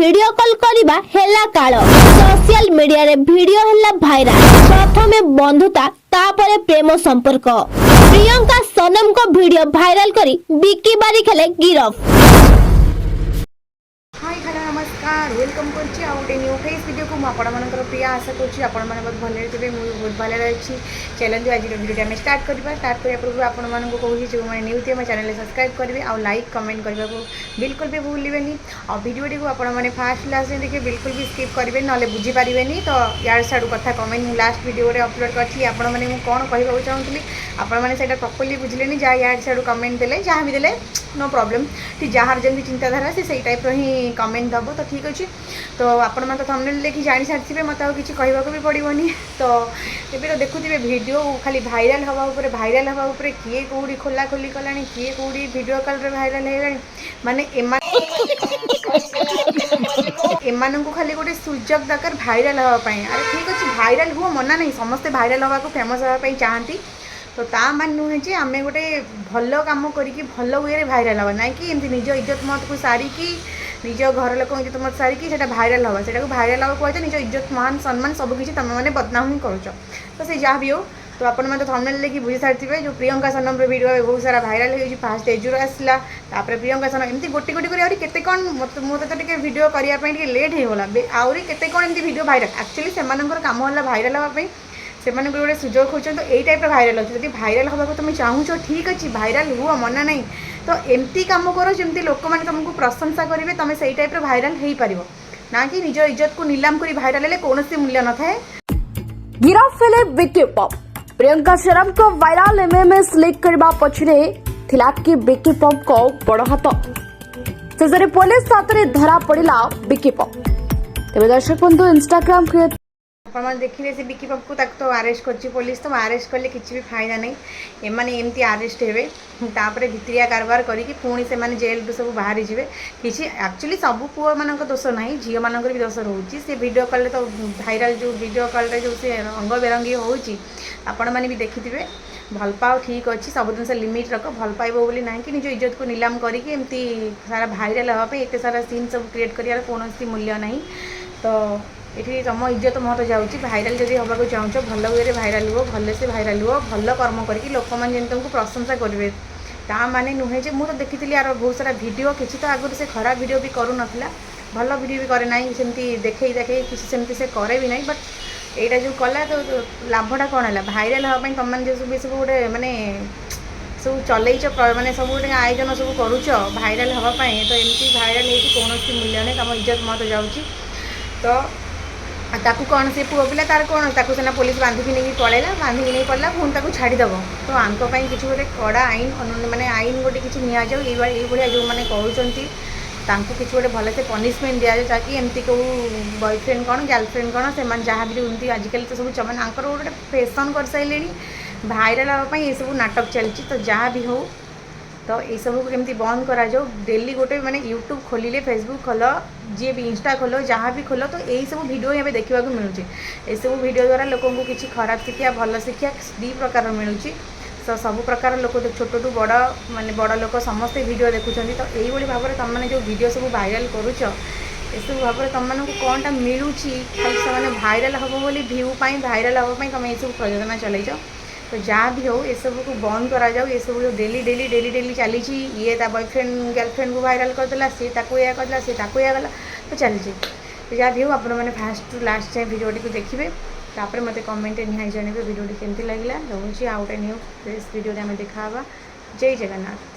Video call करिबा हेला काल social media रे वीडियो हेला भाइराल। प्रथमे बंधुता तापरे प्रेम संपर्क। प्रियंका सनम को वीडियो भाइराल करी बिक्की बारिक हेले गिरफ। हाय हेलो नमस्कार वेलकम करछि आ गोटे न्यू फेस वीडियो को आपणकर प्रिय आशा करछि आपण मैंने बहुत भले थे मुझे बहुत भले अच्छी। चलते आज वीडियो आम स्टार्ट करवा पूर्व आपण मानक कहूँ जो मैंने न्यू थे चैनल सब्सक्राइब करेंगे आ लाइक कमेंट करने को बिल्कुल भी भूलें। आ वीडियो को आपण मैंने फास्ट लास्ट देखिए बिल्कुल भी स्किप करेंगे ना बुझीपारे तो यार साड़ू कथा कमेंट मुझे लास्ट वीडियो अपलोड करी आपण मैंने कौन कहूँ चाहूँगी आपण मैंने प्रॉपर्ली बुझिले जहाँ यार साड़ू कमेंट देले जहाँ भी देले नो प्रॉब्लम ठीक जार जमी चिंताधारा से टाइप ही कमेंट दब तो ठीक अच्छे। तो आपण मैंने थंबनेल देखी जानी सारी मत किसी कहवाक भी पड़ोनी। तो ये तो देखुए वीडियो खाली भाइराल हवा भाइराल हवा किए कौड़ी खोला खोली कला किए कौड़ी वीडियो कॉल रे भाइराल है माने एमान को खाली गोटे सुजोग दरकार भाइराल हाँपाई। अरे ठीक अच्छे भाइराल हुआ मना नहीं समस्ते भाइराल हवा फेमस हाँपाई चाहती। तो ता मान नुहे जे आम गोटे भल कम करी भल वे भाइराल हवा ना कि एमती निज इज्जत मत को सारिकी निज घर लोक इज्जत मत सारिकी से भाइराल हवा से भाइराल हवा कहते निज इज्जत मान सम्मान सबकि तुम मैंने बदनाम ही करुच। तो से जहाँ भी हो तो आपण मैंने थंबनेल देखि बुझी सारी जो प्रियंका सनम वीडियो बहुत सारा भाइराल हो फास्ट एजुर आसला प्रियंका सनम एमती गोटी गोटी कर केते कौन मुझे तो टे वीडियो करने लेट होगा आहरी केते कौन एमती वीडियो भाइराल एक्चुअली से काम है भाइराल हाँपाई से गोटे सुजोग खोज। तो यही टाइप भाइराल अच्छे जब भाइराल हवा को तुम चाहूच ठीक अच्छे भाइराल हुआ मना नहीं। तो एमती कम कर जमी लोक मैंने तुमको प्रशंसा करेंगे तुम से टाइप भाइराल हो पार ना कि निज इज्जत को नीलाम कर भाइराल है कौन मूल्य न थाए। गिरफ हेले बिक्की पॉप। प्रियंका सनम को वायरल एमएमएस लीक करबा पछरे थिला कि बिक्की पॉप को बड़ हाथ शेषे पुलिस हाथ में धरा पड़ा बिक्की पॉप। तेज दर्शक बंधु इंस्टाग्राम क्रिएटर आप देखिए से बिक्की पॉप को तो आरेस्ट कर पुलिस तो आरेस्ट कले किसी भी फायदा नहीं एमाने एमती आरेस्ट हे तापर भित्रिया कारबार करके पुणी से जेल सब बाहरी जी किसी एक्चुअली सब पुओ मान दोष ना झील मान भी दोष रोचे से वीडियो कॉल तो भाइराल जो वीडियो कॉल जो से रंग बेरंगी होची आपण मैंने भी देखिथे भल पाओ ठीक अच्छे सब जिन लिमिट रख भल पाइब बोली ना कि निज इज्जत को नीलाम करके एमती सारा भाइराल हाँपाई एत सारा सीन सब क्रिएट कर कौन मूल्य ना। तो ये तुम इज्जत मत जाऊँगी भाइराल जब हवा चाहूँ भल वे भाइराल हुआ भल से भाइराल हुआ भल कर्म करके लोक मैंने तुमको प्रशंसा करेंगे ता माने नुहे जे मुझे देखी यार बहुत सारा वीडियो किसी तो आगुरी से खराब वीडियो भी करू ना भल वीडियो भी करे ना सेमती देखे किसी सेमती से करे भी ना। बट यहाँ जो कला तो लाभटा कौन है भाइराल हाँपाई तुम मैंने जो सब गोटे मानने सब चलैच मैंने सब गोटे आयोजन सब करुच भाइराल हाँपाई। तो एमती भाइराल हो कौन मूल्य नहीं तुम इज्जत मत जाऊँगी। तो ताकू कौन से पुओ पिला तार कौन ताकू सेना पुलिस बांधिकी नहीं पलैला बांधिकी नहीं पड़ा पुणी ताकू छाड़ीदेव। तो आंको किसी गोटे कड़ा आईन माने आईन गोटे किसी नि जाऊ ये जो मैंने कहते किसी गोटे भल से पनिशमेंट दि जाए ताकि एमती कौ बॉयफ्रेंड कौन गर्लफ्रेंड कौन से जहाँ भी एमती आजिकल तो सब चमन आंकर गोटे फैशन कर सारे भाइराल हाँपाई ये सब नाटक चलती। तो जहाँ भी हो तो ये सब केमती बंद करा जाओ डेली गोटे माने यूट्यूब खोलिले फेसबुक खोल जी भी इंस्टा खोलो जहाँ भी खोलो तो यही सब वीडियो यहाँ देखा मिलूँ। ये सब वीडियो द्वारा लोक को किसी खराब शिक्षा भल शिक्षा दी प्रकार मिलूँ। तो सब प्रकार लोक छोट टू बड़ माने बड़ लोक समस्ते वीडियो देखुं। तो यही भाव में तुम जो वीडियो सब भाइराल करुच सब भाव में तुम मानक कौनटा मिलूँ खाली से भाइराल हम बोली भ्यू भाइराल हाँपाई तुम ये सब प्रयोजना चलैच। तो जहाँ भी हो ये सब को बंद करा जाओ ये सब जो डेली डेली डेली डेली चली ये बॉयफ्रेंड गर्लफ्रेंड को भाइराल करदेला सी या करदेला सी या गला तो चलती। तो जहाँ भी हो आप फास्ट टू लास्ट जाए वीडियो को देखिए तापर मत कमेंट निहाई जानवे वीडियो केमती लगे रोचे आ गए न्यू फ्रेश वीडियो आम देखा जय जगन्नाथ।